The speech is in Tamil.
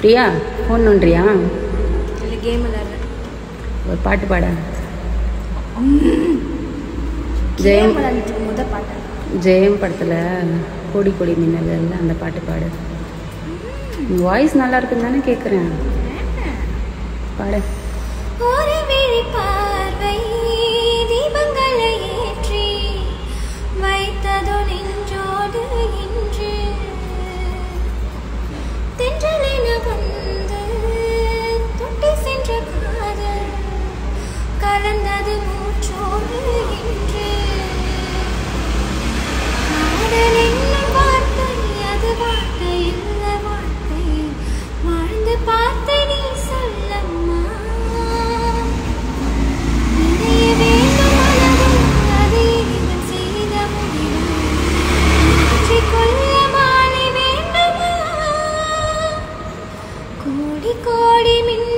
பிரியா ஃபோன் பண்ணுறியா? இல்லை கேம் விளையாடுறேன். ஒரு பாட்டு பாட. ஜெயம் விளையாண்டுட்டு முதல் பாட்டு. ஜெயம் படத்தில் கொடி கொடி மின்னல் அந்த பாட்டு பாடு. வாய்ஸ் நல்லா இருக்குன்னு தானே கேட்குறேன். பாடு. ஒரு விழி பார்வை தீபங்களை ஏற்றி வைத்ததோ நெஞ்சோடு இன்று தென்றலென வந்து தொட்டி சென்ற காதல் கலந்தது மூச்சோடு இன்று காதல் என்னும் வார்த்தை அது வார்த்தை இல்ல வார்த்தை வாழ்ந்து பார்த்து நீ சொல்லம்மா கோடி கோடி மின்